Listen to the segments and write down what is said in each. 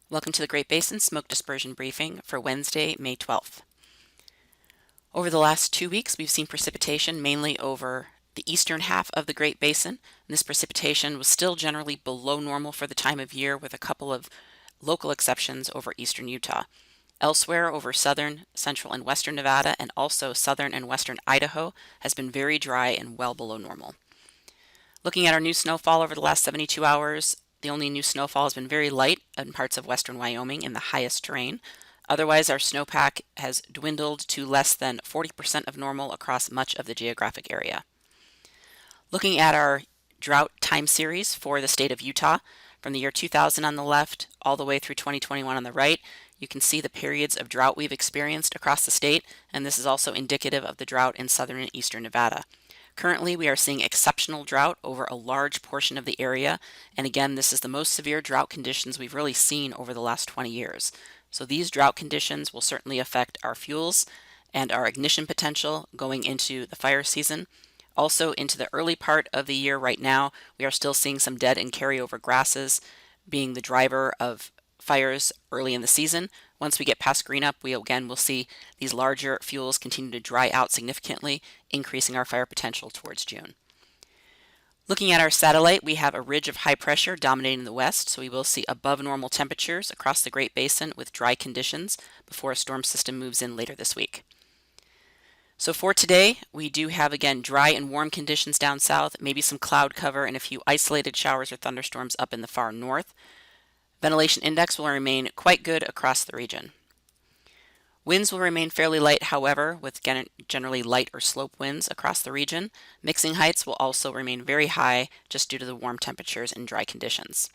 Welcome to the Great Basin Smoke Dispersion Briefing for Wednesday, May 12th. Over the last 2 weeks, we've seen precipitation mainly over the eastern half of the Great Basin. And this precipitation was still generally below normal for the time of year, with a couple of local exceptions over eastern Utah. Elsewhere over southern, central, and western Nevada, and also southern and western Idaho, has been very dry and well below normal. Looking at our new snowfall over the last 72 hours, the only new snowfall has been very light in parts of western Wyoming in the highest terrain. Otherwise, our snowpack has dwindled to less than 40% of normal across much of the geographic area. Looking at our drought time series for the state of Utah, from the year 2000 on the left all the way through 2021 on the right, you can see the periods of drought we've experienced across the state, and this is also indicative of the drought in southern and eastern Nevada. Currently, we are seeing exceptional drought over a large portion of the area, and again, this is the most severe drought conditions we've really seen over the last 20 years. So these drought conditions will certainly affect our fuels and our ignition potential going into the fire season. Also, into the early part of the year right now, we are still seeing some dead and carryover grasses being the driver of fires early in the season. Once we get past green up, we again will see these larger fuels continue to dry out significantly, increasing our fire potential towards June. Looking at our satellite, we have a ridge of high pressure dominating the west, so we will see above normal temperatures across the Great Basin with dry conditions before a storm system moves in later this week. So for today, we do have again dry and warm conditions down south, maybe some cloud cover and a few isolated showers or thunderstorms up in the far north. Ventilation index will remain quite good across the region. Winds will remain fairly light, however, with generally light or slope winds across the region. Mixing heights will also remain very high just due to the warm temperatures and dry conditions.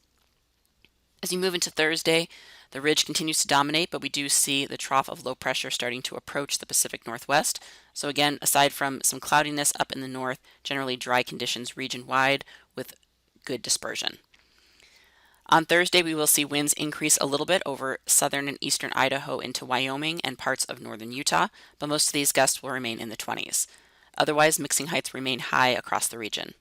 As you move into Thursday, the ridge continues to dominate, but we do see the trough of low pressure starting to approach the Pacific Northwest. So again, aside from some cloudiness up in the north, generally dry conditions region-wide with good dispersion. On Thursday, we will see winds increase a little bit over southern and eastern Idaho into Wyoming and parts of northern Utah, but most of these gusts will remain in the 20s. Otherwise, mixing heights remain high across the region.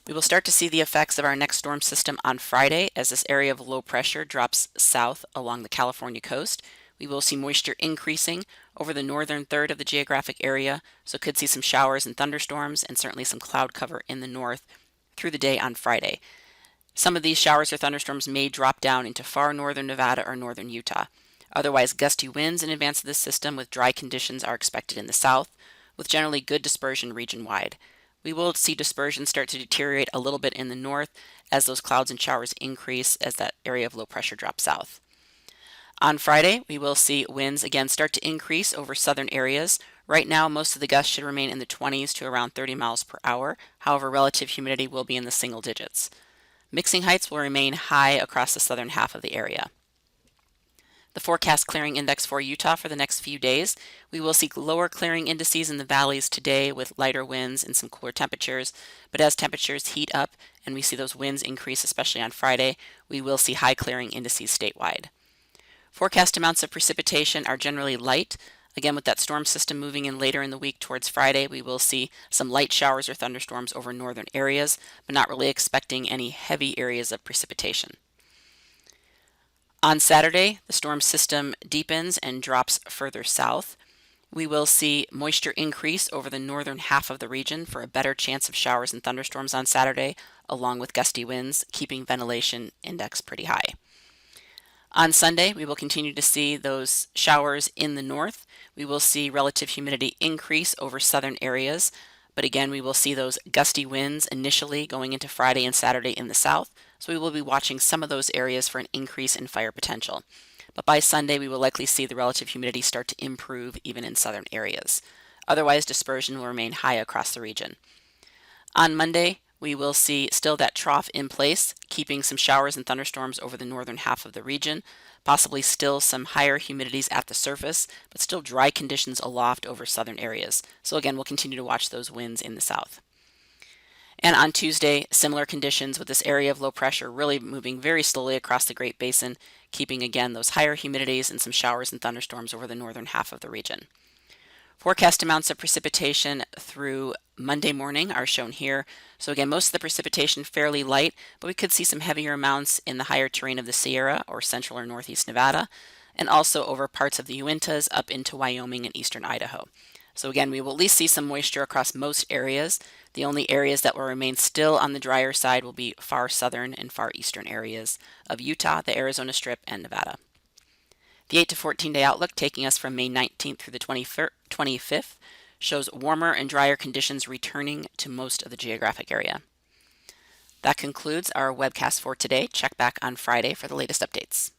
We will start to see the effects of our next storm system on Friday as this area of low pressure drops south along the California coast. We will see moisture increasing over the northern third of the geographic area, so could see some showers and thunderstorms and certainly some cloud cover in the north through the day on Friday. Some of these showers or thunderstorms may drop down into far northern Nevada or northern Utah. Otherwise, gusty winds in advance of this system with dry conditions are expected in the south, with generally good dispersion region-wide. We will see dispersion start to deteriorate a little bit in the north as those clouds and showers increase as that area of low pressure drops south. On Friday, we will see winds again start to increase over southern areas. Right now, most of the gusts should remain in the 20s to around 30 miles per hour. However, relative humidity will be in the single digits. Mixing heights will remain high across the southern half of the area. The forecast clearing index for Utah for the next few days, we will see lower clearing indices in the valleys today with lighter winds and some cooler temperatures, but as temperatures heat up and we see those winds increase, especially on Friday, we will see high clearing indices statewide. Forecast amounts of precipitation are generally light. Again, with that storm system moving in later in the week towards Friday, we will see some light showers or thunderstorms over northern areas, but not really expecting any heavy areas of precipitation. On Saturday, the storm system deepens and drops further south. We will see moisture increase over the northern half of the region for a better chance of showers and thunderstorms on Saturday, along with gusty winds, keeping ventilation index pretty high. On Sunday, we will continue to see those showers in the north. We will see relative humidity increase over southern areas, but again, we will see those gusty winds initially going into Friday and Saturday in the south, so we will be watching some of those areas for an increase in fire potential. But by Sunday, we will likely see the relative humidity start to improve even in southern areas. Otherwise, dispersion will remain high across the region. On Monday, we will see still that trough in place, keeping some showers and thunderstorms over the northern half of the region, possibly still some higher humidities at the surface, but still dry conditions aloft over southern areas. So again, we'll continue to watch those winds in the south. And on Tuesday, similar conditions with this area of low pressure really moving very slowly across the Great Basin, keeping again those higher humidities and some showers and thunderstorms over the northern half of the region. Forecast amounts of precipitation through Monday morning are shown here. So again, most of the precipitation fairly light, but we could see some heavier amounts in the higher terrain of the Sierra or central or northeast Nevada, and also over parts of the Uintas up into Wyoming and eastern Idaho. So again, we will at least see some moisture across most areas. The only areas that will remain still on the drier side will be far southern and far eastern areas of Utah, the Arizona Strip, and Nevada. The 8 to 14-day outlook, taking us from May 19th through the 25th, shows warmer and drier conditions returning to most of the geographic area. That concludes our webcast for today. Check back on Friday for the latest updates.